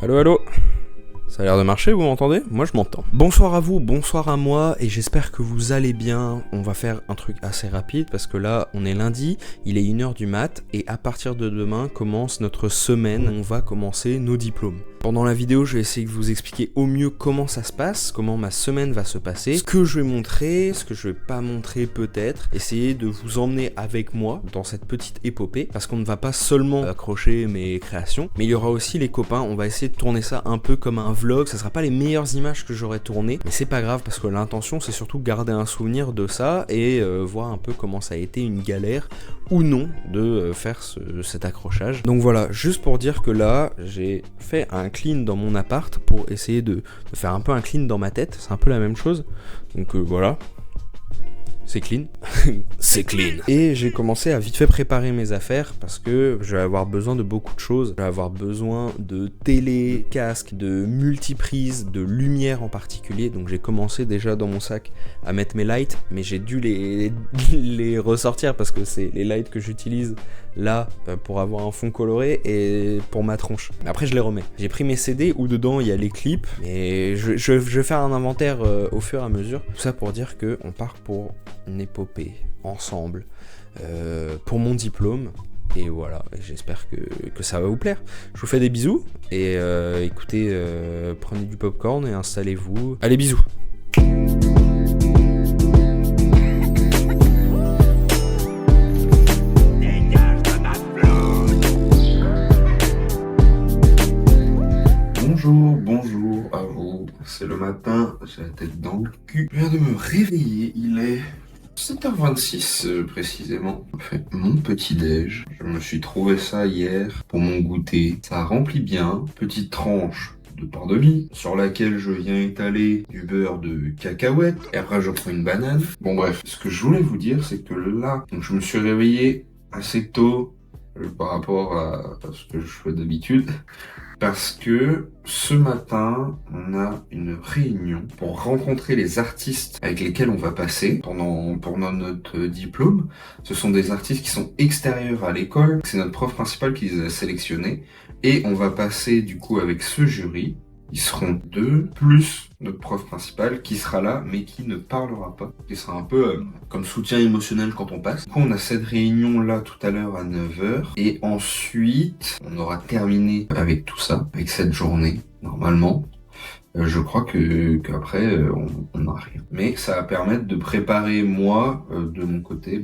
Allô, allô. Ça a l'air de marcher, vous m'entendez? Moi je m'entends. Bonsoir à vous, bonsoir à moi, et j'espère que vous allez bien. On va faire un truc assez rapide parce que là on est lundi, il est 1h du mat, et à partir de demain commence notre semaine, on va commencer nos diplômes. Pendant la vidéo, je vais essayer de vous expliquer au mieux comment ça se passe, comment ma semaine va se passer, ce que je vais montrer, ce que je vais pas montrer peut-être, essayer de vous emmener avec moi dans cette petite épopée, parce qu'on ne va pas seulement accrocher mes créations, mais il y aura aussi les copains, on va essayer de tourner ça un peu comme un vlog, ça sera pas les meilleures images que j'aurais tournées, mais c'est pas grave parce que l'intention c'est surtout garder un souvenir de ça et voir un peu comment ça a été une galère ou non de faire cet accrochage. Donc voilà, juste pour dire que là, j'ai fait un clean dans mon appart pour essayer de faire un peu un clean dans ma tête, c'est un peu la même chose. Donc voilà. C'est clean. C'est clean. Et j'ai commencé à vite fait préparer mes affaires parce que je vais avoir besoin de beaucoup de choses. Je vais avoir besoin de télé, casque, de multiprise, de lumière en particulier. Donc j'ai commencé déjà dans mon sac à mettre mes lights, mais j'ai dû les ressortir parce que c'est les lights que j'utilise là pour avoir un fond coloré et pour ma tronche. Mais après je les remets. J'ai pris mes CD où dedans il y a les clips et je vais faire un inventaire au fur et à mesure. Tout ça pour dire que on part pour une épopée ensemble pour mon diplôme. Et voilà, j'espère que ça va vous plaire. Je vous fais des bisous et écoutez, prenez du popcorn et installez-vous. Allez, bisous. Bonjour à vous, c'est le matin, j'ai la tête dans le cul. Je viens de me réveiller, il est 7h26 précisément. Je fais mon petit déj, je me suis trouvé ça hier pour mon goûter. Ça remplit bien, petite tranche de pain de mie sur laquelle je viens étaler du beurre de cacahuète et après je prends une banane. Bon bref, ce que je voulais vous dire c'est que là, donc je me suis réveillé assez tôt par rapport à ce que je fais d'habitude. Parce que ce matin, on a une réunion pour rencontrer les artistes avec lesquels on va passer pendant notre diplôme. Ce sont des artistes qui sont extérieurs à l'école. C'est notre prof principal qui les a sélectionnés. Et on va passer du coup avec ce jury. Ils seront deux, plus notre prof principal qui sera là, mais qui ne parlera pas. Qui sera un peu comme soutien émotionnel quand on passe. Du coup, on a cette réunion-là tout à l'heure à 9h. Et ensuite, on aura terminé avec tout ça, avec cette journée, normalement. Je crois qu'après, on n'a rien. Mais ça va permettre de préparer, moi, de mon côté,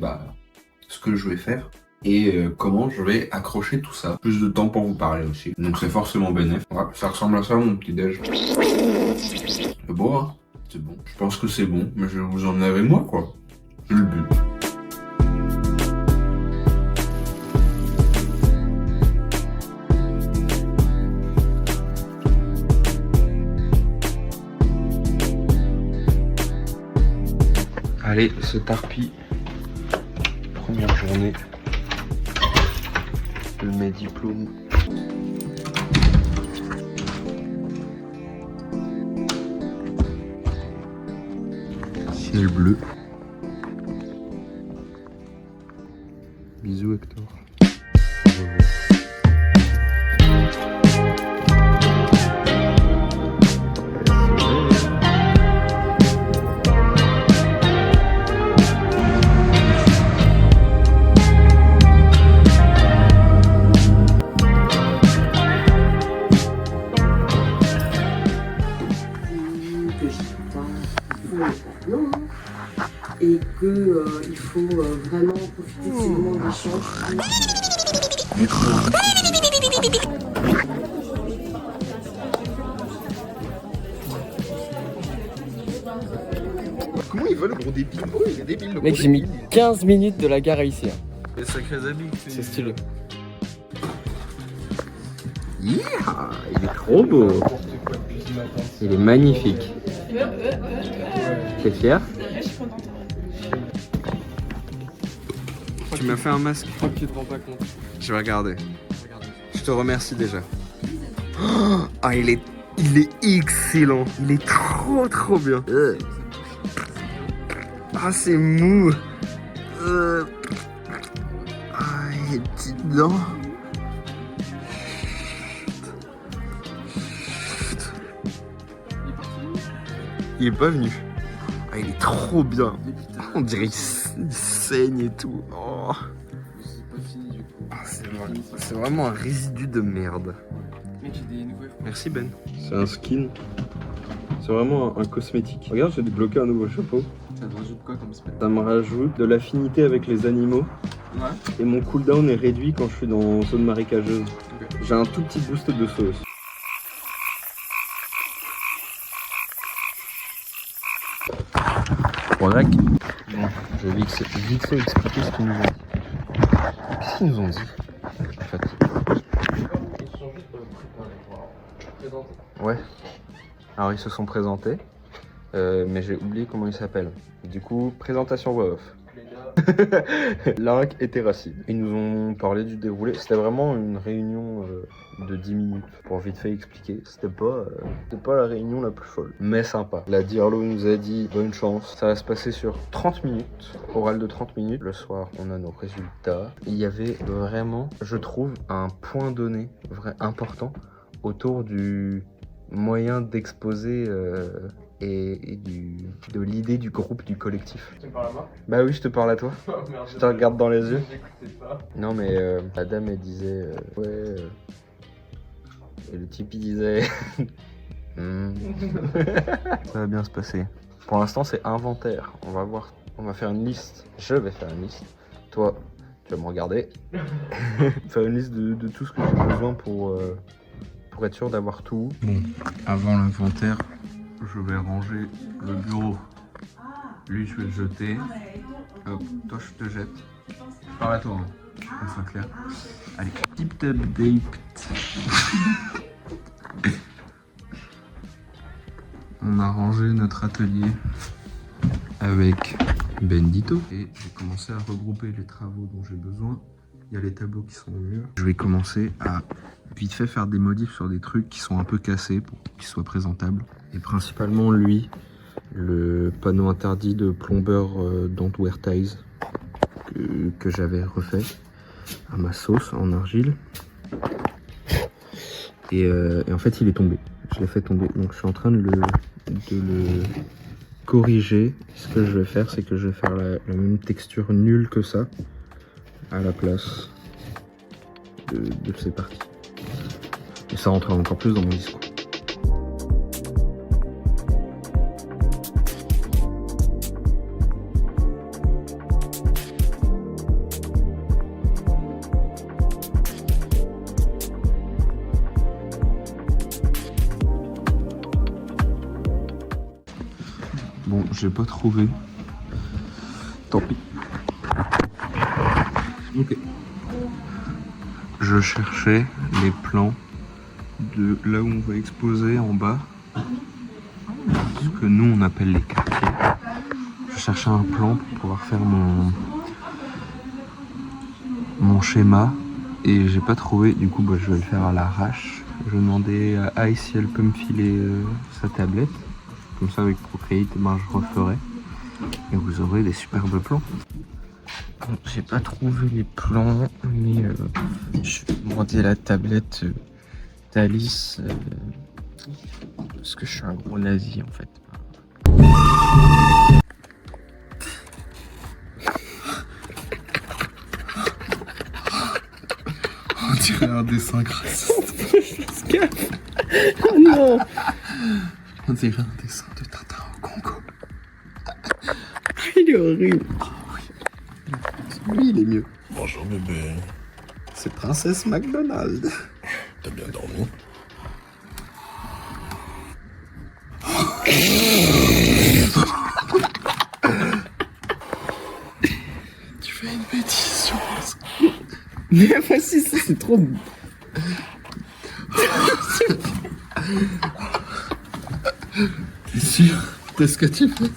ce que je vais faire. Et comment je vais accrocher tout ça. Plus de temps pour vous parler aussi. Donc c'est forcément bénéf. Ouais, ça ressemble à ça mon petit déj. C'est beau hein? C'est bon. Je pense que c'est bon, mais je vais vous emmener avec moi quoi. C'est le but. Allez, c'est tarpi. Première journée. De mes diplômes. Ciel bleu. Bisous Hector. Au revoir. Et que il faut vraiment profiter de ce moment d'échange. Comment ils veulent gros débile? Oh, il y a des billes. Mec, j'ai mis 15 minutes de la gare ici. Les sacrés amis. C'est stylé. Yeah, il est trop beau. Il est magnifique. T'es fier? Tu m'as fait un masque. Je crois que tu te rends pas compte. Je vais regarder. Je te remercie déjà. Ah, il est excellent. Il est trop bien. Ah, c'est mou. Ah, il y a des petites dents. Il est pas venu. Ah, il est trop bien. On dirait qu'il saigne et tout. Oh. Ah, c'est vraiment un résidu de merde. Merci Ben. C'est un skin. C'est vraiment un cosmétique. Regarde, j'ai débloqué un nouveau chapeau. Ça te rajoute quoi comme spell? Ça me rajoute de l'affinité avec les animaux. Ouais. Et mon cooldown est réduit quand je suis dans zone marécageuse. Okay. J'ai un tout petit boost de sauce. Bon, Zach. Bon, je vais vite fait expliquer ce qu'ils nous ont dit. Qu'est-ce qu'ils nous ont dit en fait? Ouais. Alors ils se sont présentés, mais j'ai oublié comment ils s'appellent. Du coup, présentation voix off. Link et Terracide. Ils nous ont parlé du déroulé. C'était vraiment une réunion de 10 minutes pour vite fait expliquer. C'était pas la réunion la plus folle, mais sympa. La Dirlo nous a dit bonne chance. Ça va se passer sur 30 minutes, oral de 30 minutes. Le soir, on a nos résultats. Il y avait vraiment, je trouve, un point donné important autour du moyen d'exposer et de l'idée du groupe, du collectif. Tu me parles à moi? Bah oui, je te parle à toi. Oh merde. Je te regarde dans les yeux. J'écoutais pas. Non mais la dame elle disait ouais et le type il disait ça va bien se passer. Pour l'instant c'est inventaire. On va voir, on va faire une liste. Je vais faire une liste. Toi tu vas me regarder. Faire une liste de tout ce que j'ai besoin pour être sûr d'avoir tout. Bon, avant l'inventaire, je vais ranger le bureau. Lui, je vais le jeter. Hop, toi, je te jette. Je parle à toi, hein. Qu'on soit clair. Allez, tip top date. On a rangé notre atelier avec Bendito. Et j'ai commencé à regrouper les travaux dont j'ai besoin. Il y a les tableaux qui sont au mur. Je vais commencer à vite fait faire des modifs sur des trucs qui sont un peu cassés pour qu'ils soient présentables. Et principalement lui, le panneau interdit de plombeur Don't Wear Ties que j'avais refait à ma sauce en argile. Et en fait il est tombé. Je l'ai fait tomber. Donc je suis en train de le corriger. Ce que je vais faire, c'est que je vais faire la même texture nulle que ça à la place de ces parties. Et ça rentrera encore plus dans mon discours. Bon, j'ai pas trouvé. Tant pis. Ok. Je cherchais les plans de là où on va exposer en bas. Ce que nous on appelle les quartiers. Je cherchais un plan pour pouvoir faire mon schéma. Et j'ai pas trouvé, du coup bah, je vais le faire à l'arrache. Je demandais à Aïe si elle peut me filer sa tablette. Comme ça avec Procreate, ben, je referai. Et vous aurez des superbes plans. Bon, j'ai pas trouvé les plans, mais je vais demander la tablette d'Alice. Parce que je suis un gros nazi en fait. On dirait un dessin raciste. Oh non. On dirait un dessin de Tintin au Congo. Il est horrible. Oh, oui. Lui, il est mieux. Bonjour bébé. C'est Princesse McDonald. T'as bien dormi? Tu fais une bêtise, je pense. Mais voici, ça c'est trop... T'es sûr de ce que tu fais?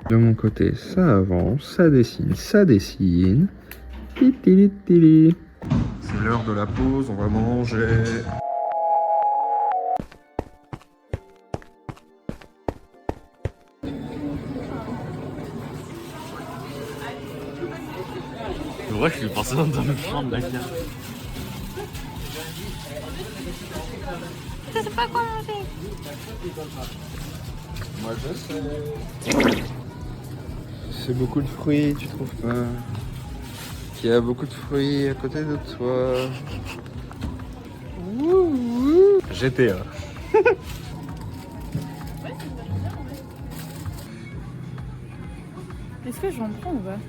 De mon côté, ça avance, ça dessine, ça dessine. Titili. C'est l'heure de la pause, on va manger. C'est vrai que je suis passé dans le champ de la carte. pas quoi manger. Moi je sais. C'est beaucoup de fruits, tu trouves pas? Il y a beaucoup de fruits à côté de toi. GTA. Est-ce que j'en prends ou pas?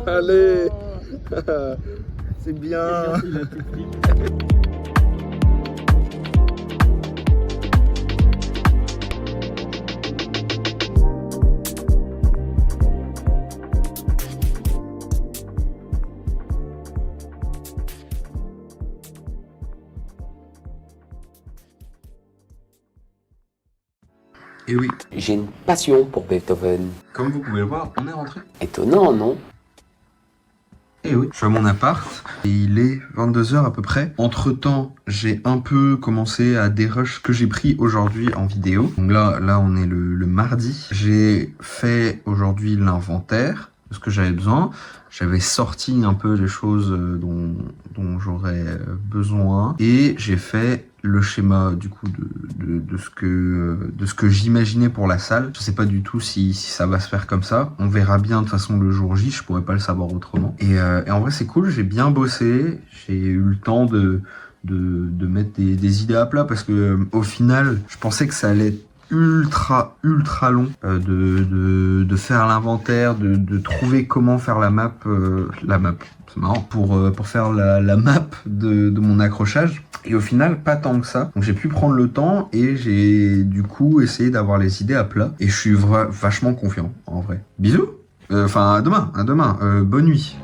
Allez. C'est bien. Et oui, J'ai une passion pour Beethoven. comme vous pouvez le voir, on est rentré. Étonnant, non? Et oui, je suis à mon appart et il est 22h à peu près. Entre temps, j'ai un peu commencé à dérush ce que j'ai pris aujourd'hui en vidéo. Donc là on est le mardi. J'ai fait aujourd'hui l'inventaire de ce que j'avais besoin. J'avais sorti un peu les choses dont j'aurais besoin et j'ai fait le schéma du coup de ce que j'imaginais pour la salle. Je sais pas du tout si ça va se faire comme ça. On verra bien de toute façon le jour J, je pourrais pas le savoir autrement. Et en vrai c'est cool, j'ai bien bossé, j'ai eu le temps de mettre des idées à plat parce que au final je pensais que ça allait être ultra long de faire l'inventaire, de trouver comment faire la map, c'est marrant, pour faire la map de mon accrochage. Et au final, pas tant que ça. Donc j'ai pu prendre le temps et j'ai du coup essayé d'avoir les idées à plat. Et je suis vachement confiant, en vrai. Bisous. Enfin, à demain. Bonne nuit.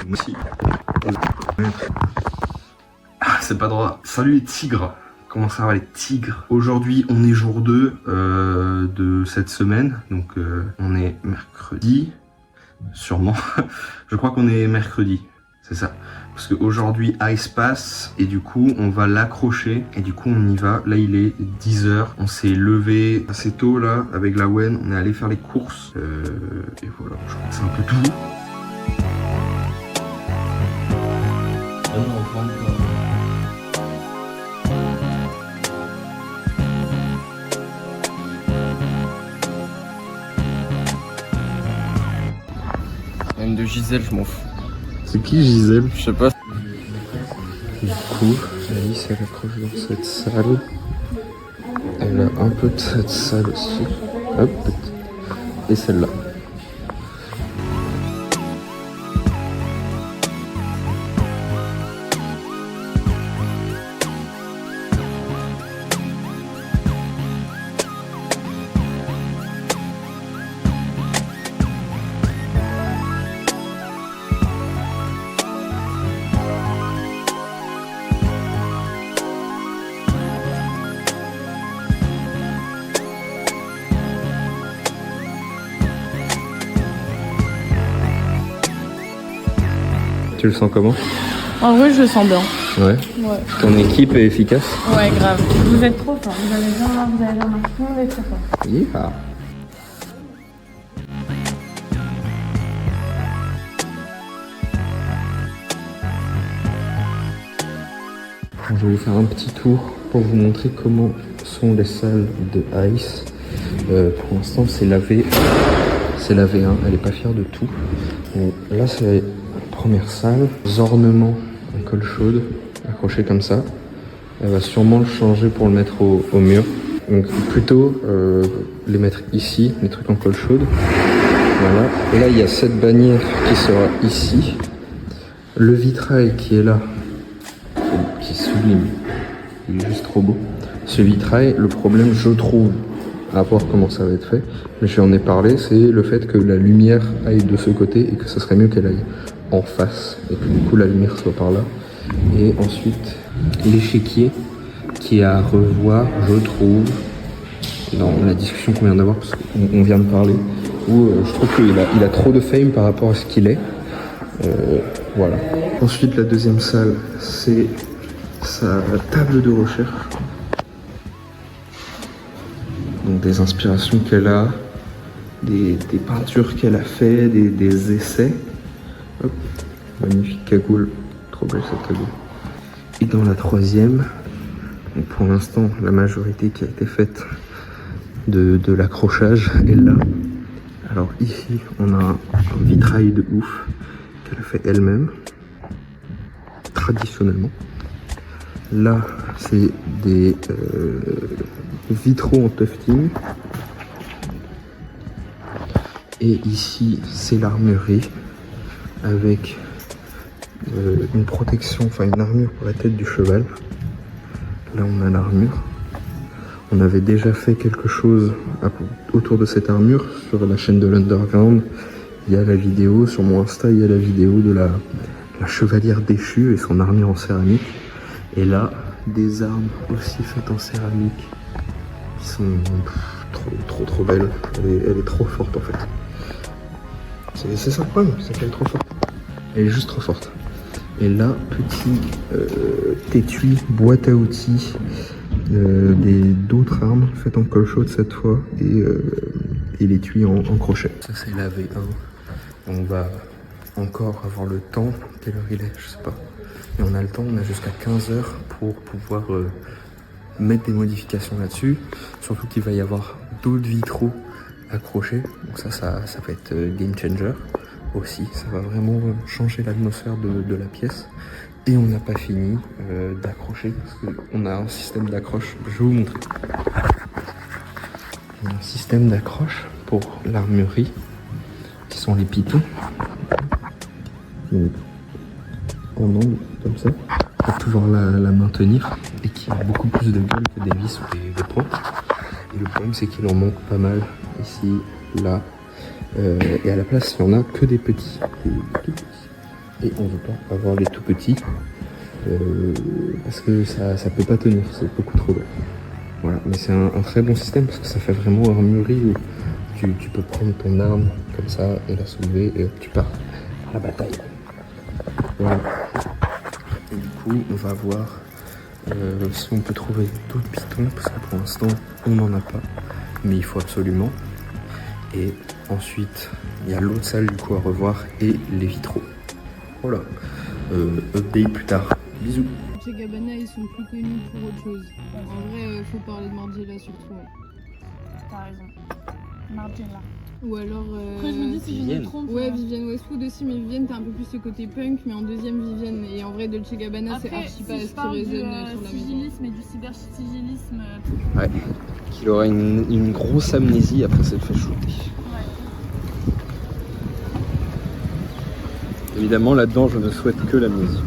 Merci. Ah, c'est pas droit. Salut les tigres. Comment ça va les tigres? Aujourd'hui, on est jour 2 de cette semaine. Donc on est mercredi. Sûrement. Je crois qu'on est mercredi. C'est ça. Parce qu'aujourd'hui, Ice passe et du coup, on va l'accrocher et du coup, on y va. Là, il est 10h. On s'est levé assez tôt là avec la Wen. On est allé faire les courses. Et voilà, je crois que c'est un peu tout. Même de Gisèle, je m'en fous. C'est qui Gisèle? Je sais pas. Du coup, Alice elle accroche dans cette salle. Elle a un peu de cette salle aussi. Hop. Et celle-là. Tu le sens comment? En vrai, je le sens bien. Ouais. Ouais. Ton équipe est efficace? Ouais, grave. Vous êtes trop forts. Vous avez bien marqué. Tout le monde est très fort. Yeah. Je vais vous faire un petit tour pour vous montrer comment sont les salles de Ice. Pour l'instant, c'est la V1. Elle est pas fière de tout. Donc, là, c'est la première salle. Les ornements en colle chaude, accrochés comme ça. Elle va sûrement le changer pour le mettre au mur. Donc plutôt les mettre ici, les trucs en colle chaude. Voilà. Et là, il y a cette bannière qui sera ici. Le vitrail qui est là, qui est sublime. Il est juste trop beau. Ce vitrail, le problème, je trouve, à voir comment ça va être fait, mais je en ai parlé, c'est le fait que la lumière aille de ce côté et que ça serait mieux qu'elle aille en face et que du coup la lumière soit par là. Et ensuite, l'échiquier qui est à revoir, je trouve, dans la discussion qu'on vient d'avoir, parce qu'on vient de parler, où je trouve qu'il a trop de fame par rapport à ce qu'il est. Voilà. Ensuite, la deuxième salle, c'est sa table de recherche. Donc des inspirations qu'elle a, des peintures qu'elle a fait, des essais. Hop. magnifique cagoule. Trop belle cette cagoule. Et dans la troisième, donc pour l'instant, la majorité qui a été faite de l'accrochage est là. Alors ici, on a un vitrail de ouf qu'elle a fait elle-même, traditionnellement. Là, c'est des vitraux en tufting. Et ici, c'est l'armurerie avec une protection, enfin une armure pour la tête du cheval. Là, on a l'armure. On avait déjà fait quelque chose autour de cette armure sur la chaîne de l'Underground. Il y a la vidéo, sur mon Insta, il y a la vidéo de la chevalière déchue et son armure en céramique. Et là, des armes aussi faites en céramique qui sont trop belles. Elle est trop forte en fait. C'est ça le problème, c'est qu'elle est trop forte. Elle est juste trop forte. Et là, petit étui, boîte à outils, d'autres armes faites en colchaude cette fois et l'étui en crochet. Ça c'est la V1. On va encore avoir le temps. Quelle heure il est? Je sais pas. Mais on a le temps, on a jusqu'à 15h pour pouvoir mettre des modifications là-dessus. Surtout qu'il va y avoir d'autres vitraux accrochés. Donc ça va être game changer aussi. Ça va vraiment changer l'atmosphère de la pièce. Et on n'a pas fini d'accrocher parce qu'on a un système d'accroche. Je vais vous montrer. On a un système d'accroche pour l'armurerie qui sont les pitons. Donc, en angle comme ça pour pouvoir la maintenir et qui a beaucoup plus de gueule que des vis ou des points. Et le problème c'est qu'il en manque pas mal ici, là et à la place il n'y en a que des petits, des tout petits. Et on ne veut pas avoir les tout petits parce que ça peut pas tenir, c'est beaucoup trop gros. Voilà, mais c'est un très bon système parce que ça fait vraiment armurerie où tu peux prendre ton arme comme ça et la soulever et tu pars à la bataille. Voilà. Et du coup, on va voir si on peut trouver d'autres pitons parce que pour l'instant, on n'en a pas, mais il faut absolument. Et ensuite, il y a l'autre salle du coup à revoir et les vitraux. Voilà, update plus tard. Bisous. Chez Gabbana, ils sont plus connus pour autre chose. En vrai, faut parler de Margiela surtout. T'as raison. Margiela. Ou alors. Après, je me dis si je me trompe. Ouais, Vivienne Westwood aussi, mais Vivienne, t'as un peu plus ce côté punk, mais en deuxième Vivienne. Et en vrai, Dolce Gabbana, c'est archi pas ce qui résonne sur la maison. Sigilisme et du cybersigilisme. Ouais. Qu'il aurait une grosse amnésie après s'être fait shooter. Évidemment, là-dedans, je ne souhaite que l'amnésie.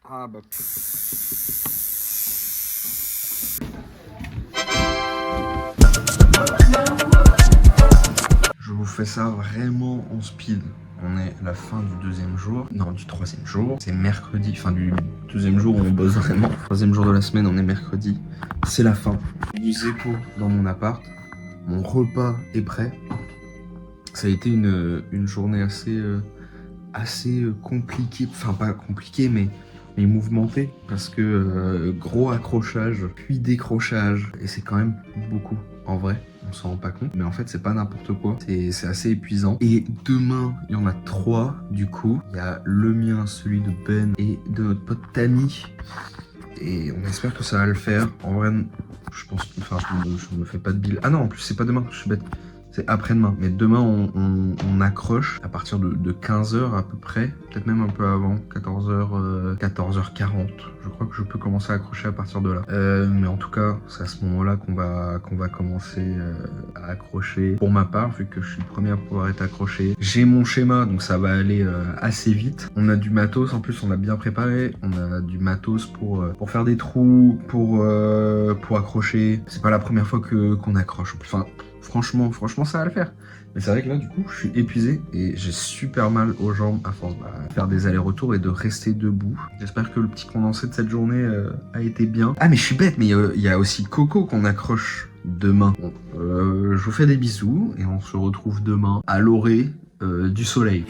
Ah bah. Je vous fais ça vraiment en speed. On est à la fin du deuxième jour, non du troisième jour. C'est mercredi, fin du deuxième jour où on bosse vraiment. Troisième jour de la semaine, on est mercredi. C'est la fin. Du Zeppo dans mon appart. Mon repas est prêt. Ça a été une journée assez compliquée, enfin pas compliquée mais mouvementée parce que gros accrochage puis décrochage et c'est quand même beaucoup en vrai, on s'en rend pas compte mais en fait c'est pas n'importe quoi, c'est assez épuisant. Et demain il y en a 3 du coup, il y a le mien, celui de Ben et de notre pote Tammy et on espère que ça va le faire. En vrai je pense, enfin je me fais pas de bill. Ah non en plus c'est pas demain, je suis bête. C'est après-demain. Mais demain, on accroche à partir de 15h à peu près. Peut-être même un peu avant, 14h, 14h40. Je crois que je peux commencer à accrocher à partir de là. Mais en tout cas, c'est à ce moment-là qu'on va commencer à accrocher. Pour ma part, vu que je suis le premier à pouvoir être accroché, j'ai mon schéma, donc ça va aller assez vite. On a du matos, en plus on l'a bien préparé. On a du matos pour faire des trous, pour accrocher. C'est pas la première fois qu'on accroche. Enfin, franchement, ça va le faire. Mais c'est vrai que là, du coup, je suis épuisé et j'ai super mal aux jambes à force de faire des allers-retours et de rester debout. J'espère que le petit condensé de cette journée a été bien. Ah, mais je suis bête, mais il y a aussi Coco qu'on accroche demain. Bon, je vous fais des bisous et on se retrouve demain à l'orée du soleil.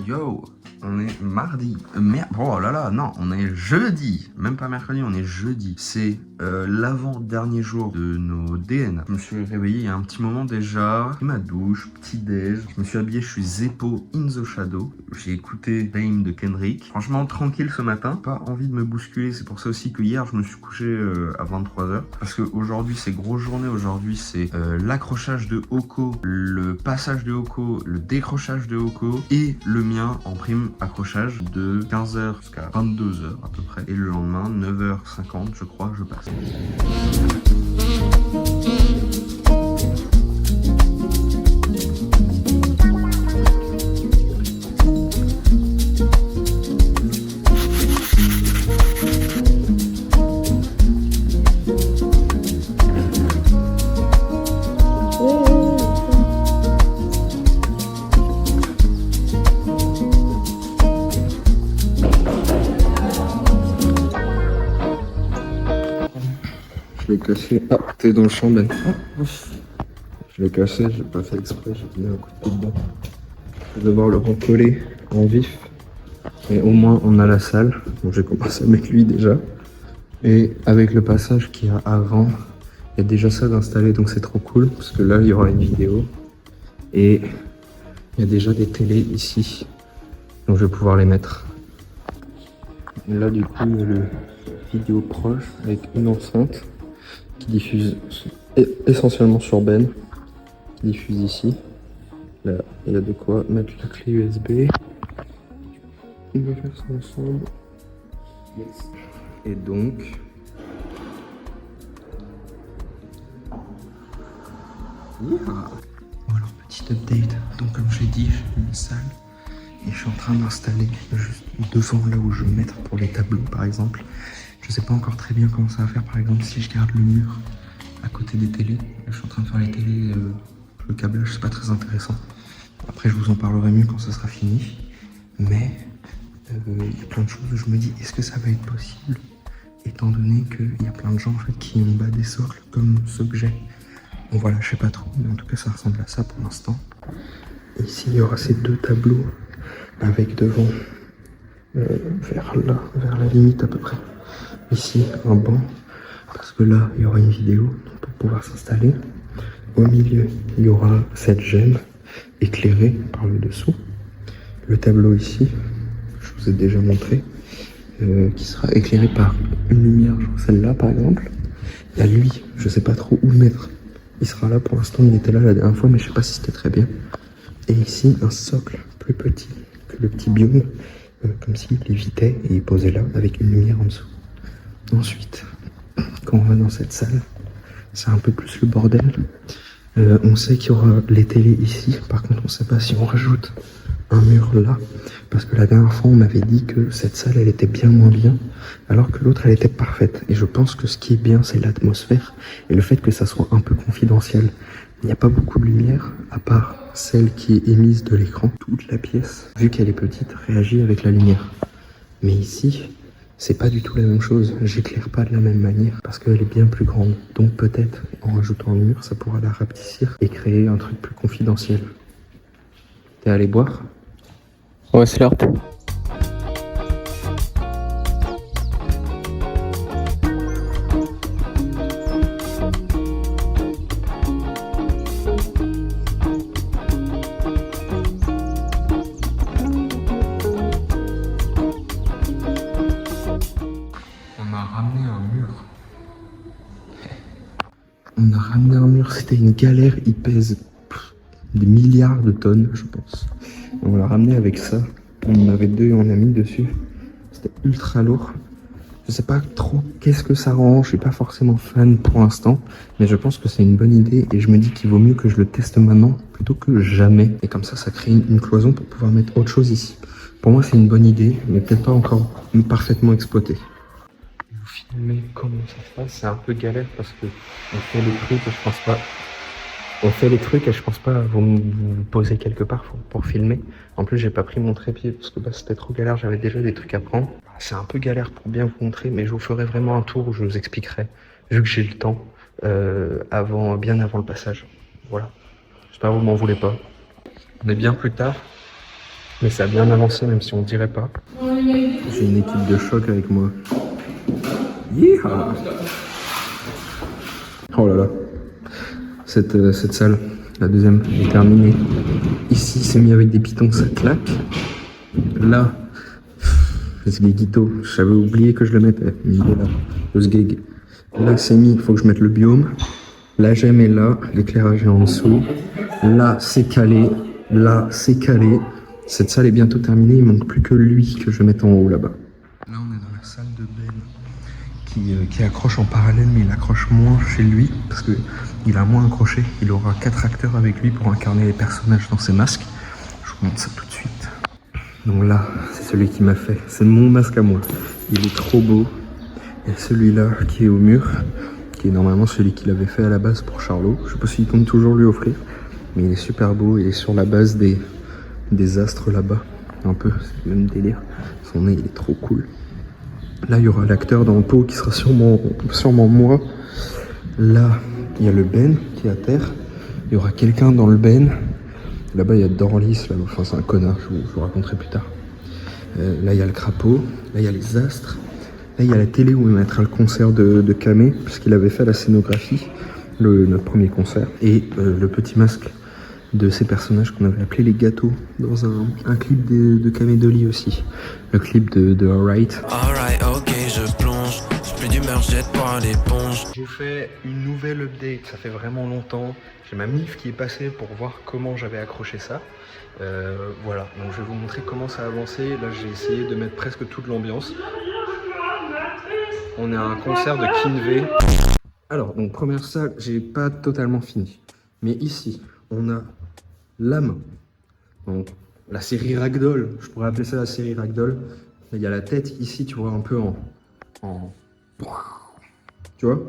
Yo, on est mardi. Merde, oh là là, non, on est jeudi. Même pas mercredi, on est jeudi. C'est l'avant-dernier jour de nos DN. Je me suis réveillé il y a un petit moment déjà. J'ai ma douche, petit déj. Je me suis habillé, je suis Zeppo in the Shadow. J'ai écouté Fame de Kendrick. Franchement, tranquille ce matin. Pas envie de me bousculer. C'est pour ça aussi que hier, je me suis couché à 23h. Parce qu'aujourd'hui, c'est grosse journée. Aujourd'hui, c'est l'accrochage de Hoko, le passage de Hoko, le décrochage de Hoko et le mien en prime accrochage de 15h jusqu'à 22h à peu près. Et le lendemain, 9h50, je crois, je passe. Je l'ai cassé. Ah, t'es dans le champ, Ben. Je l'ai cassé, j'ai pas fait exprès, j'ai mis un coup de pied dedans. Je vais devoir le recoller en vif. Et au moins, on a la salle. Donc, j'ai commencé avec lui déjà. Et avec le passage qu'il y a avant, il y a déjà ça d'installer, donc c'est trop cool. Parce que là, il y aura une vidéo. Et il y a déjà des télés ici. Donc, je vais pouvoir les mettre. Et là, du coup, il y a le vidéo proche avec une enceinte qui diffuse essentiellement sur Ben, qui diffuse ici. Là, il y a de quoi mettre la clé USB. On va faire ça ensemble. Et donc... Yeah. Bon alors, petite update. Donc comme j'ai dit, j'ai une salle. Et je suis en train d'installer juste devant là où je vais mettre pour les tableaux par exemple. Je sais pas encore très bien comment ça va faire, par exemple si je garde le mur à côté des télés. Là, je suis en train de faire les télés, le câblage c'est pas très intéressant. Après je vous en parlerai mieux quand ça sera fini. Mais il y a plein de choses où je me dis est-ce que ça va être possible étant donné qu'il y a plein de gens en fait qui ont des socles comme ceux que j'ai. Bon voilà, je sais pas trop, mais en tout cas ça ressemble à ça pour l'instant. Ici il y aura ces deux tableaux avec devant vers là, vers la limite à peu près. Ici un banc, parce que là il y aura une vidéo pour pouvoir s'installer. Au milieu il y aura cette gemme éclairée par le dessous. Le tableau ici, je vous ai déjà montré, qui sera éclairé par une lumière, genre celle-là par exemple. Il y a lui, je sais pas trop où le mettre. Il sera là pour l'instant, il était là la dernière fois, mais je sais pas si c'était très bien. Et ici un socle plus petit que le petit biome, comme s'il lévitait et il posait là avec une lumière en dessous. Ensuite, quand on va dans cette salle, c'est un peu plus le bordel. On sait qu'il y aura les télés ici, par contre on sait pas si on rajoute un mur là, parce que la dernière fois on m'avait dit que cette salle elle était bien moins bien, alors que l'autre elle était parfaite. Et je pense que ce qui est bien c'est l'atmosphère et le fait que ça soit un peu confidentiel. Il n'y a pas beaucoup de lumière, à part celle qui est émise de l'écran. Toute la pièce, vu qu'elle est petite, réagit avec la lumière. Mais ici, c'est pas du tout la même chose. J'éclaire pas de la même manière parce qu'elle est bien plus grande. Donc peut-être, en rajoutant un mur, ça pourra la rapetissir et créer un truc plus confidentiel. T'es allé boire? Ouais, c'est l'heure. On a ramené c'était une galère, il pèse des milliards de tonnes, je pense. On l'a ramené avec ça. On en avait 2 et on a mis dessus. C'était ultra lourd. Je sais pas trop qu'est-ce que ça rend, je suis pas forcément fan pour l'instant, mais je pense que c'est une bonne idée et je me dis qu'il vaut mieux que je le teste maintenant plutôt que jamais. Et comme ça crée une cloison pour pouvoir mettre autre chose ici. Pour moi, c'est une bonne idée, mais peut-être pas encore parfaitement exploitée. Vous filmez comment ça se passe, c'est un peu galère parce que on fait les trucs et je pense pas. On fait les trucs et je pense pas vous poser quelque part pour filmer. En plus, j'ai pas pris mon trépied parce que c'était trop galère, j'avais déjà des trucs à prendre. C'est un peu galère pour bien vous montrer, mais je vous ferai vraiment un tour où je vous expliquerai, vu que j'ai le temps, bien avant le passage. Voilà. J'espère que vous m'en voulez pas. On est bien plus tard, mais ça a bien avancé même si on dirait pas. J'ai une équipe de choc avec moi. Yeehaw! Oh là là. Cette salle, la deuxième, est terminée. Ici, c'est mis avec des pitons, ça claque. Là, le sgegito, j'avais oublié que je le mettais. Il est là, le sgeg. Là, c'est mis, il faut que je mette le biome. La gemme est là, l'éclairage est en dessous. Là, c'est calé. Là, c'est calé. Cette salle est bientôt terminée, il manque plus que lui que je mette en haut là-bas. Là, on est dans la salle de Ben qui accroche en parallèle, mais il accroche moins chez lui parce que il a moins accroché. Il aura 4 acteurs avec lui pour incarner les personnages dans ses masques. Je vous montre ça tout de suite. Donc là, c'est celui qui m'a fait. C'est mon masque à moi. Il est trop beau. Il y a celui-là qui est au mur, qui est normalement celui qu'il avait fait à la base pour Charlot. Je sais pas s'il compte toujours lui offrir, mais il est super beau. Il est sur la base des astres là-bas. Un peu, c'est le même délire. Son nez, il est trop cool. Là, il y aura l'acteur dans le pot qui sera sûrement moi. Là, il y a le Ben qui est à terre. Il y aura quelqu'un dans le Ben. Là-bas, il y a Dorlis. Là, enfin, c'est un connard, je vous raconterai plus tard. Là, il y a le crapaud. Là, il y a les astres. Là, il y a la télé où il mettra le concert de Kamé, puisqu'il avait fait la scénographie, notre premier concert. Et le petit masque de ces personnages qu'on avait appelé les gâteaux dans un clip de Kamé Dolly aussi. Le clip de Alright. Alright, ok, je plonge. J'ai plus d'humeur, je jette pas l'éponge. J'ai fait une nouvelle update, ça fait vraiment longtemps. J'ai ma MIF qui est passée pour voir comment j'avais accroché ça. Voilà, donc je vais vous montrer comment ça a avancé. Là, j'ai essayé de mettre presque toute l'ambiance. On est à un concert de Kinvey. Alors, donc première salle, j'ai pas totalement fini. Mais ici, on a l'âme. Donc, la série Ragdoll, je pourrais appeler ça la série Ragdoll. Il y a la tête ici, tu vois, un peu en... Tu vois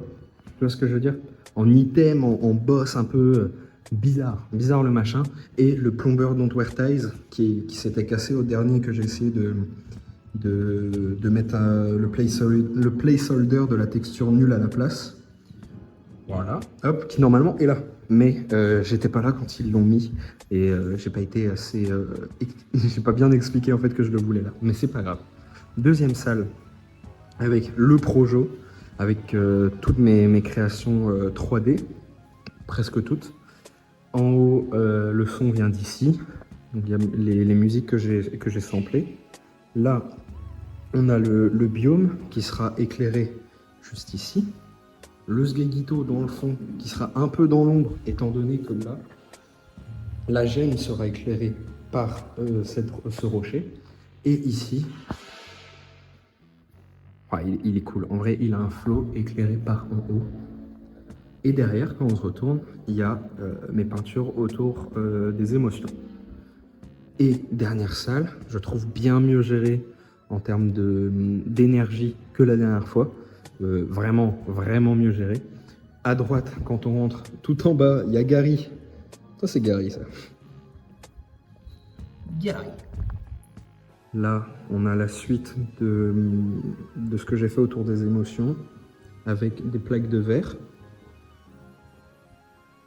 ce que je veux dire? En item, en boss un peu bizarre le machin. Et le Plumber Don't Wear Ties qui s'était cassé au dernier que j'ai essayé de mettre le placeholder de la texture nulle à la place. Voilà, hop, qui normalement est là. Mais j'étais pas là quand ils l'ont mis et j'ai pas été assez... j'ai pas bien expliqué en fait que je le voulais là, mais c'est pas grave. Deuxième salle avec le Projo, avec toutes mes créations 3D, presque toutes. En haut, le son vient d'ici, donc il y a les musiques que j'ai samplées. Là, on a le biome qui sera éclairé juste ici. Le sgegito dans le fond qui sera un peu dans l'ombre étant donné que là, la gemme sera éclairée par ce rocher. Et ici, il est cool. En vrai, il a un flow éclairé par en haut. Et derrière, quand on se retourne, il y a mes peintures autour des émotions. Et dernière salle, je trouve bien mieux gérée en termes d'énergie que la dernière fois. Vraiment mieux géré. À droite, quand on rentre, tout en bas, il y a Gary. Ça, c'est Gary, ça. Gary. Là, on a la suite de ce que j'ai fait autour des émotions, avec des plaques de verre.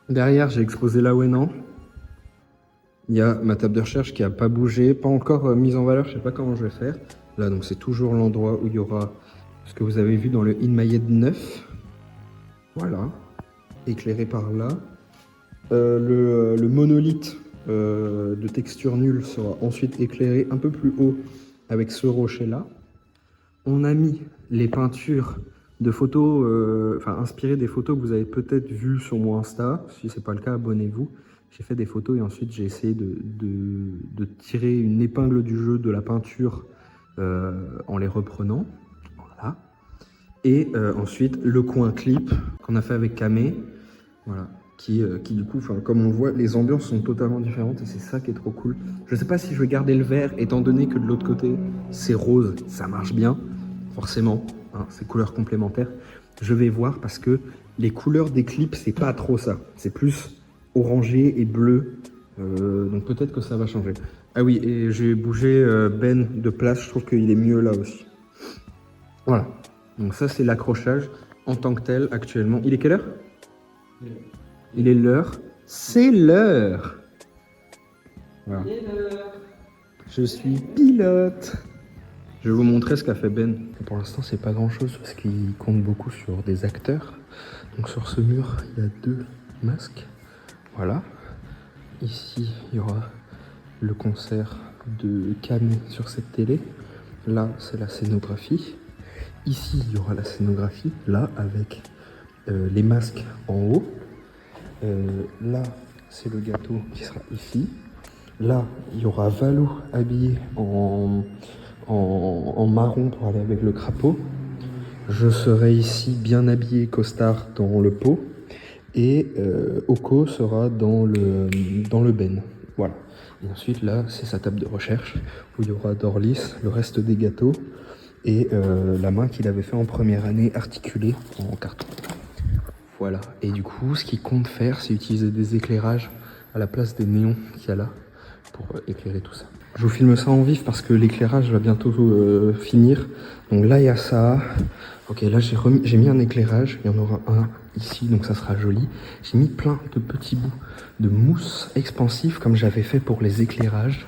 Derrière, j'ai exposé là où et non. Il y a ma table de recherche qui n'a pas bougé, pas encore mise en valeur, je ne sais pas comment je vais faire. Là, donc c'est toujours l'endroit où il y aura ce que vous avez vu dans le In My Head 9. Voilà, éclairé par là. Le monolithe de texture nulle sera ensuite éclairé un peu plus haut avec ce rocher là. On a mis les peintures de photos, inspiré des photos que vous avez peut-être vues sur mon Insta. Si ce n'est pas le cas, abonnez-vous. J'ai fait des photos et ensuite j'ai essayé de tirer une épingle du jeu de la peinture en les reprenant. Voilà. Et ensuite le coin clip qu'on a fait avec Kamé. Voilà. Qui du coup, comme on le voit, les ambiances sont totalement différentes et c'est ça qui est trop cool. Je sais pas si je vais garder le vert, étant donné que de l'autre côté, c'est rose, ça marche bien, forcément, hein, c'est couleurs complémentaires. Je vais voir parce que les couleurs des clips, c'est pas trop ça. C'est plus orangé et bleu, donc peut-être que ça va changer. Ah oui, et j'ai bougé Ben de place, je trouve qu'il est mieux là aussi. Voilà, donc ça c'est l'accrochage en tant que tel actuellement. Il est quelle heure ? Il est l'heure. C'est l'heure. Voilà. Je suis pilote. Je vais vous montrer ce qu'a fait Ben. Pour l'instant, c'est pas grand chose parce qu'il compte beaucoup sur des acteurs. Donc sur ce mur, il y a 2 masques. Voilà. Ici, il y aura le concert de Kamé sur cette télé. Là, c'est la scénographie. Ici, il y aura la scénographie. Là, avec les masques en haut. Là, c'est le gâteau qui sera ici. Là, il y aura Valou habillé en marron pour aller avec le crapaud. Je serai ici bien habillé costard dans le pot. Et Oko sera dans le ben. Voilà. Et ensuite, là, c'est sa table de recherche où il y aura Dorlis, le reste des gâteaux et la main qu'il avait fait en première année articulée en carton. Voilà, et du coup, ce qu'il compte faire, c'est utiliser des éclairages à la place des néons qu'il y a là pour éclairer tout ça. Je vous filme ça en vif parce que l'éclairage va bientôt finir. Donc là, il y a ça. Ok, là, j'ai mis un éclairage. Il y en aura un ici, donc ça sera joli. J'ai mis plein de petits bouts de mousse expansive comme j'avais fait pour les éclairages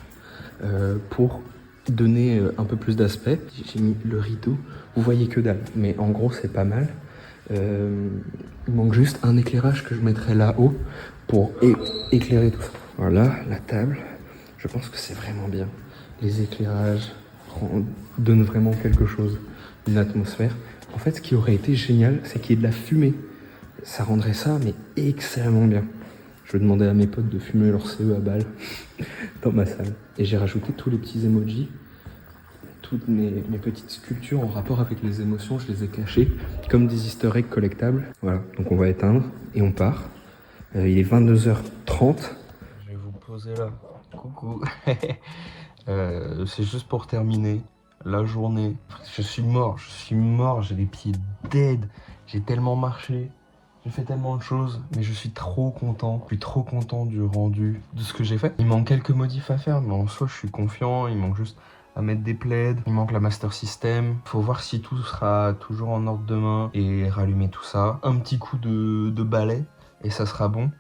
pour donner un peu plus d'aspect. J'ai mis le rideau. Vous voyez que dalle, mais en gros, c'est pas mal. Il manque juste un éclairage que je mettrai là-haut pour éclairer tout ça. Voilà, la table. Je pense que c'est vraiment bien. Les éclairages donnent vraiment quelque chose, une atmosphère. En fait, ce qui aurait été génial, c'est qu'il y ait de la fumée. Ça rendrait ça, mais extrêmement bien. Je vais demander à mes potes de fumer leur CE à balle dans ma salle. Et j'ai rajouté tous les petits emojis. Toutes mes petites sculptures en rapport avec les émotions, je les ai cachées comme des easter eggs collectables. Voilà, donc on va éteindre et on part. Il est 22h30. Je vais vous poser là. Coucou. C'est juste pour terminer la journée. Je suis mort, j'ai les pieds dead. J'ai tellement marché, j'ai fait tellement de choses, mais je suis trop content. Je suis trop content du rendu, de ce que j'ai fait. Il manque quelques modifs à faire, mais en soi, je suis confiant. Il manque juste à mettre des plaids, il manque la Master System. Faut voir si tout sera toujours en ordre demain et rallumer tout ça. Un petit coup de balai et ça sera bon.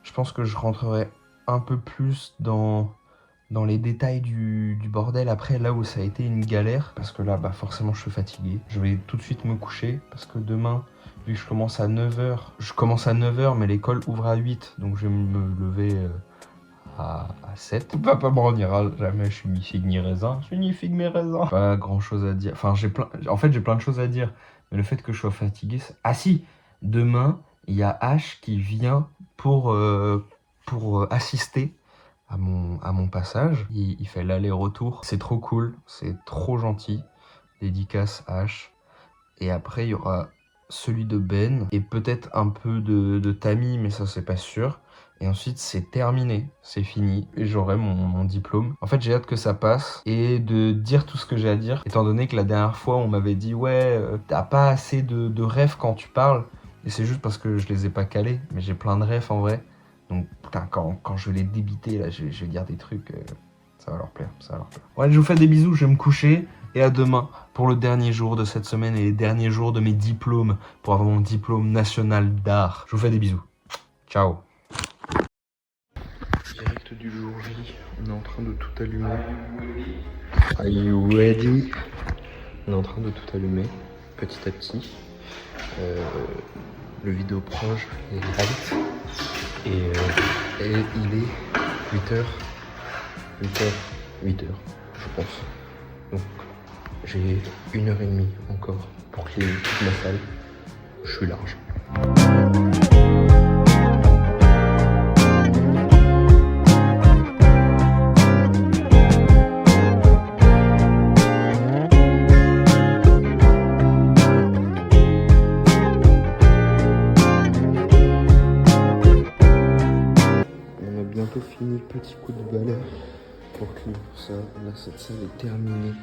Je pense que je rentrerai un peu plus dans les détails du bordel après, là où ça a été une galère, parce que là, bah forcément, je suis fatigué. Je vais tout de suite me coucher, parce que demain, vu que je commence à 9h, mais l'école ouvre à 8, donc je vais me lever à 7. Papa m'en dira jamais, je suis ni figue ni raisin. Je suis ni figue ni raisin. Pas grand chose à dire. Enfin, j'ai plein de choses à dire, mais le fait que je sois fatigué... Ah si, demain, il y a H qui vient pour assister à mon passage. Il fait l'aller-retour. C'est trop cool, c'est trop gentil. Dédicace H. Et après, il y aura celui de Ben et peut-être un peu de Tammy, mais ça, c'est pas sûr. Et ensuite, c'est terminé, c'est fini, et j'aurai mon diplôme. En fait, j'ai hâte que ça passe et de dire tout ce que j'ai à dire, étant donné que la dernière fois, on m'avait dit « Ouais, t'as pas assez de rêves quand tu parles. » Et c'est juste parce que je les ai pas calés, mais j'ai plein de rêves en vrai. Donc, putain, quand je vais les débiter, là, je vais dire des trucs, ça va leur plaire, ça va leur plaire. Ouais, je vous fais des bisous, je vais me coucher, et à demain pour le dernier jour de cette semaine et les derniers jours de mes diplômes, pour avoir mon diplôme national d'art. Je vous fais des bisous. Ciao. Direct du jour J, on est en train de tout allumer. Are you ready? On est en train de tout allumer, petit à petit. Le vidéoproche est light. Et il est 8h, je pense. Donc j'ai 1h30 encore pour cleaner toute ma salle. Je suis large. Bientôt fini le petit coup de balai pour clore ça. Là, cette salle est terminée.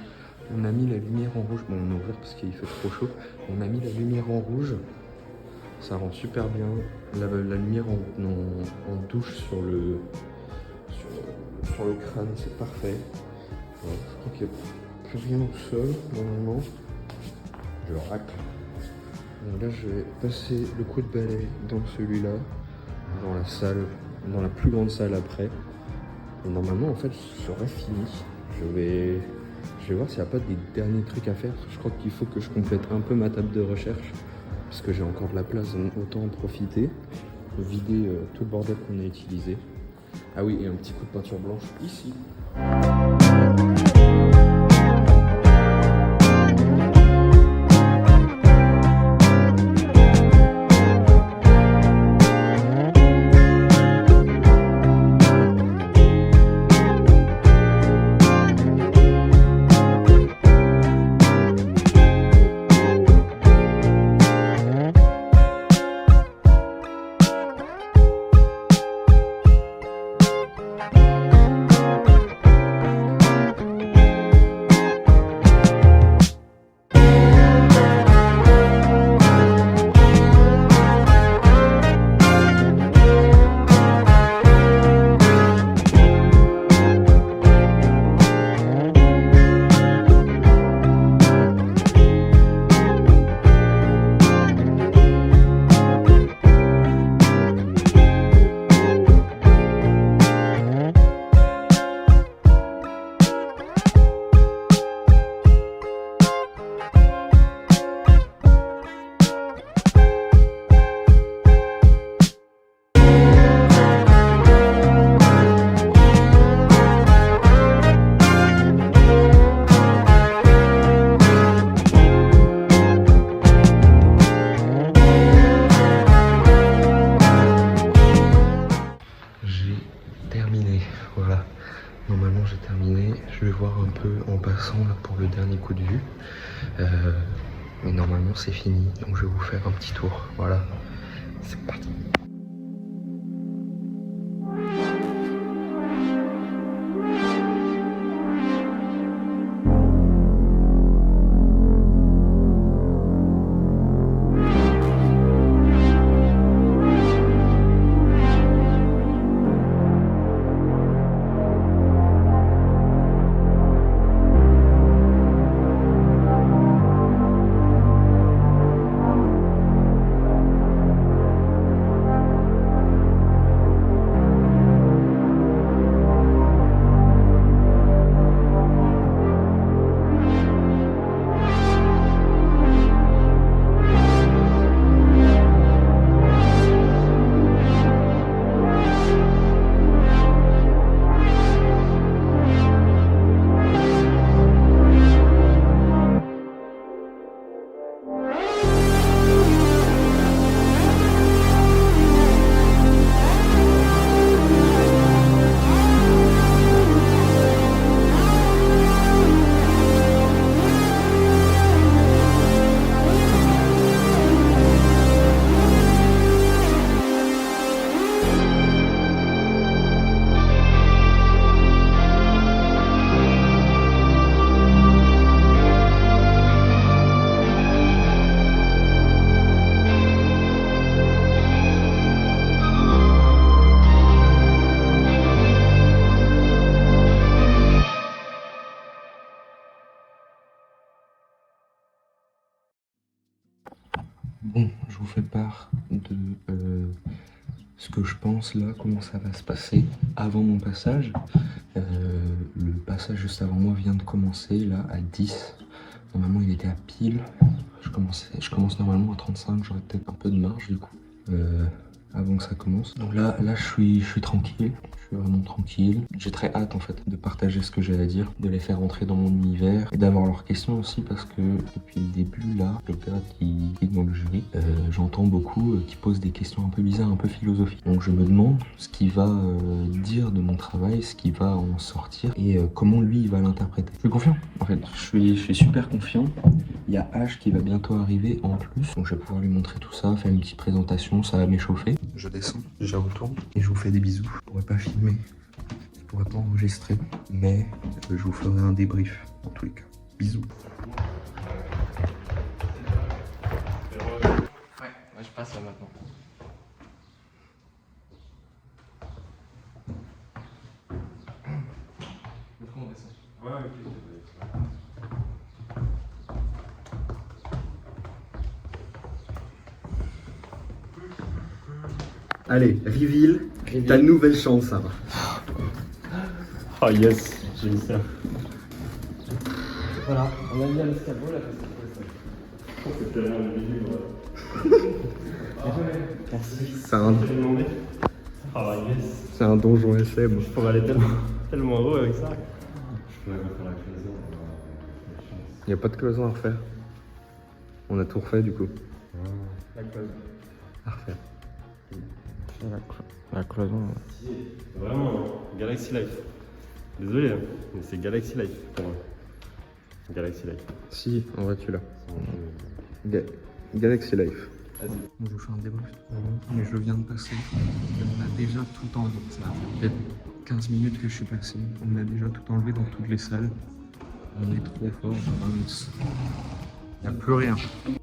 On a mis la lumière en rouge. Bon, on a ouvert parce qu'il fait trop chaud. On a mis la lumière en rouge. Ça rend super bien. La lumière en douche sur le crâne, c'est parfait. Ouais, je crois qu'il n'y a plus rien au sol normalement. Je racle. Donc là, je vais passer le coup de balai dans celui-là, dans la salle. Dans la plus grande salle après. Et normalement en fait je serai fini. Je vais voir s'il n'y a pas des derniers trucs à faire. Je crois qu'il faut que je complète un peu ma table de recherche. Parce que j'ai encore de la place, donc autant en profiter. Vider tout le bordel qu'on a utilisé. Ah oui, et un petit coup de peinture blanche ici. Voilà, normalement j'ai terminé. Je vais voir un peu en passant là pour le dernier coup de vue. Mais normalement c'est fini, donc je vais vous faire un petit tour. Voilà, c'est parti. Bon, je vous fais part de ce que je pense là, comment ça va se passer avant mon passage. Le passage juste avant moi vient de commencer là à 10. Normalement il était à pile. Je commence normalement à 35, j'aurais peut-être un peu de marge du coup. avant que ça commence. Donc là je suis tranquille, je suis vraiment tranquille. J'ai très hâte en fait de partager ce que j'ai à dire, de les faire entrer dans mon univers et d'avoir leurs questions aussi parce que depuis le début là, le gars qui est dans le jury, j'entends beaucoup qui posent des questions un peu bizarres, un peu philosophiques. Donc je me demande ce qu'il va dire de mon travail, ce qu'il va en sortir et comment lui il va l'interpréter. Je suis confiant en fait, je suis super confiant. Il y a H qui va bientôt arriver en plus, donc je vais pouvoir lui montrer tout ça, faire une petite présentation, ça va m'échauffer. Je descends, je retourne et je vous fais des bisous. Je pourrais pas filmer, je pourrais pas enregistrer, mais je vous ferai un débrief dans tous les cas. Bisous. Ouais, je passe là maintenant. Allez, reveal, ta nouvelle chance, ça va. Oh yes, j'ai mis ça. Voilà, on a mis un escabeau là parce que C'est tellement le milieu, Merci. C'est un donjon SM. Je pourrais aller tellement heureux avec ça. Je pourrais refaire la cloison. Il n'y a pas de cloison à refaire. On a tout refait du coup. La cloison. À refaire. La cloison. Vraiment, Galaxy Life. Désolé, hein, mais c'est Galaxy Life pour moi. Galaxy Life. Si, en vrai tu l'as. Galaxy Life. Moi je vous fais un débrief, mais je viens de passer. On a déjà tout enlevé. Ça fait peut-être 15 minutes que je suis passé. On a déjà tout enlevé dans toutes les salles. On est trop fort. Il n'y a plus rien.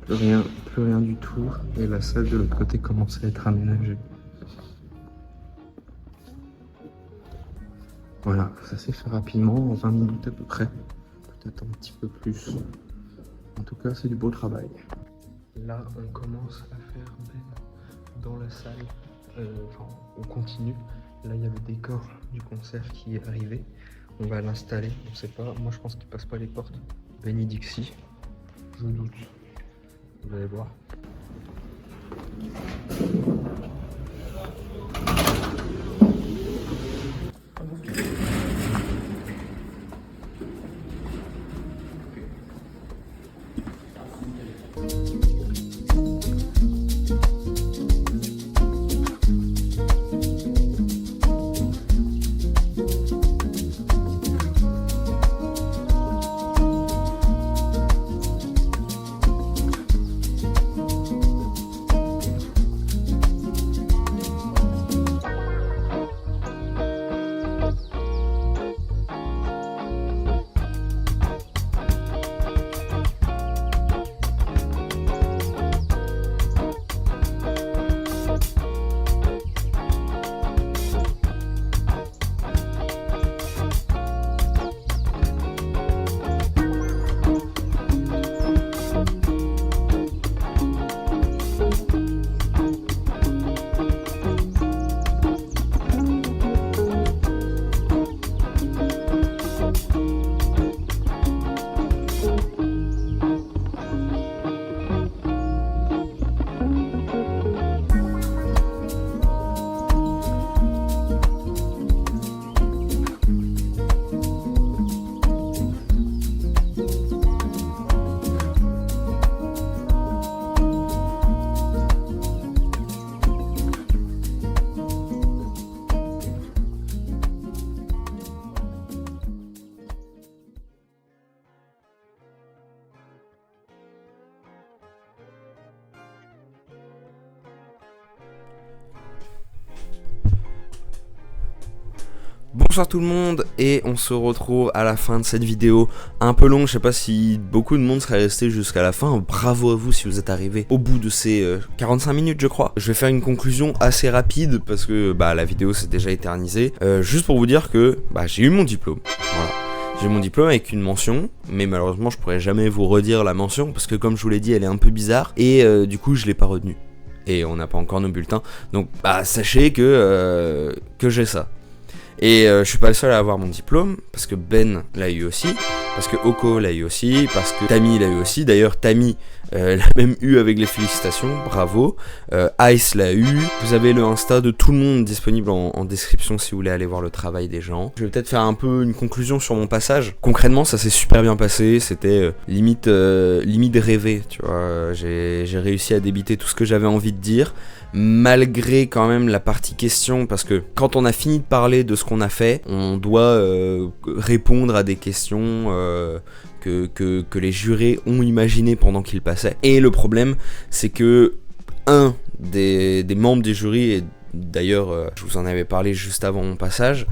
Plus rien du tout. Et la salle de l'autre côté commence à être aménagée. Voilà, ça s'est fait rapidement, en 20 minutes à peu près. Peut-être un petit peu plus. En tout cas, c'est du beau travail. Là, on commence à faire dans la salle. On continue. Là, il y a le décor du concert qui est arrivé. On va l'installer, on sait pas. Moi, je pense qu'il passe pas les portes. Benny Dixie, je doute. Vous allez voir. Bonsoir tout le monde et on se retrouve à la fin de cette vidéo un peu longue, je sais pas si beaucoup de monde serait resté jusqu'à la fin, bravo à vous si vous êtes arrivé au bout de ces 45 minutes je crois. Je vais faire une conclusion assez rapide parce que la vidéo s'est déjà éternisée, juste pour vous dire que j'ai eu mon diplôme, voilà. J'ai mon diplôme avec une mention, mais malheureusement je pourrais jamais vous redire la mention parce que comme je vous l'ai dit elle est un peu bizarre et du coup je l'ai pas retenue. Et on n'a pas encore nos bulletins, donc sachez que j'ai ça. Et je suis pas le seul à avoir mon diplôme, parce que Ben l'a eu aussi, parce que Oko l'a eu aussi, parce que Tammy l'a eu aussi. D'ailleurs, Tammy l'a même eu avec les félicitations, bravo. Ice l'a eu. Vous avez le Insta de tout le monde disponible en description si vous voulez aller voir le travail des gens. Je vais peut-être faire un peu une conclusion sur mon passage. Concrètement, ça s'est super bien passé. C'était limite rêvé, tu vois. J'ai réussi à débiter tout ce que j'avais envie de dire, malgré quand même la partie question, parce que quand on a fini de parler de ce qu'on a fait, on doit répondre à des questions que les jurés ont imaginé pendant qu'ils passaient. Et le problème, c'est que un des membres du jury, et d'ailleurs je vous en avais parlé juste avant mon passage,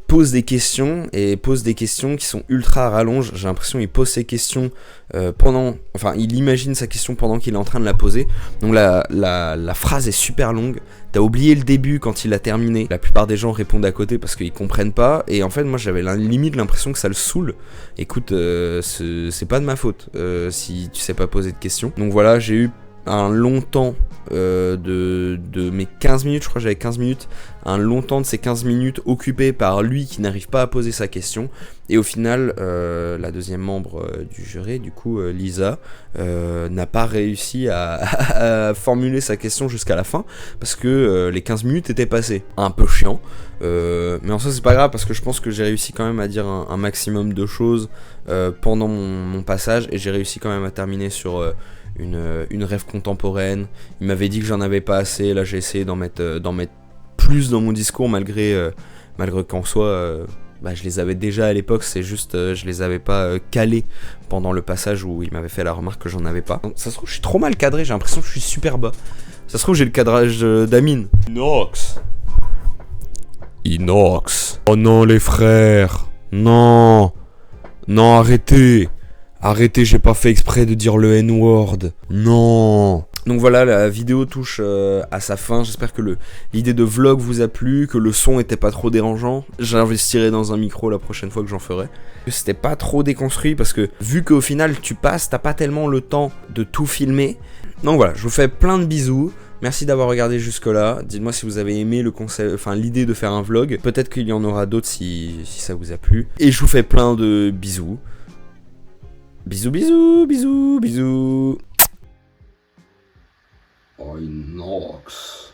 pose des questions qui sont ultra rallonges. J'ai l'impression qu'il pose ses questions il imagine sa question pendant qu'il est en train de la poser. Donc la phrase est super longue. T'as oublié le début quand il a terminé. La plupart des gens répondent à côté parce qu'ils comprennent pas. Et en fait, moi j'avais limite l'impression que ça le saoule. Écoute, c'est pas de ma faute si tu sais pas poser de questions. Donc voilà, j'ai eu un long temps de mes 15 minutes, je crois que j'avais 15 minutes, un long temps de ces 15 minutes occupé par lui qui n'arrive pas à poser sa question. Et au final, la deuxième membre du jury, du coup Lisa, n'a pas réussi à formuler sa question jusqu'à la fin, parce que les 15 minutes étaient passées. Un peu chiant, mais en soi c'est pas grave, parce que je pense que j'ai réussi quand même à dire un maximum de choses pendant mon passage, et j'ai réussi quand même à terminer sur une rêve contemporaine. Il m'avait dit que j'en avais pas assez, là j'ai essayé d'en mettre plus dans mon discours, malgré qu'en soi je les avais déjà à l'époque, c'est juste je les avais pas calés pendant le passage où il m'avait fait la remarque que j'en avais pas. Ça se trouve je suis trop mal cadré, j'ai l'impression que je suis super bas. Ça se trouve j'ai le cadrage d'Amine. Inox. Oh non les frères. Non, arrêtez, j'ai pas fait exprès de dire le N-word. Non. Donc voilà, la vidéo touche à sa fin. J'espère que l'idée de vlog vous a plu, que le son était pas trop dérangeant. J'investirai dans un micro la prochaine fois que j'en ferai. C'était pas trop déconstruit parce que vu qu'au final tu passes, t'as pas tellement le temps de tout filmer. Donc voilà, je vous fais plein de bisous. Merci d'avoir regardé jusque là. Dites-moi si vous avez aimé le concept, l'idée de faire un vlog. Peut-être qu'il y en aura d'autres si ça vous a plu. Et je vous fais plein de bisous. Bisous. Oh, Inox.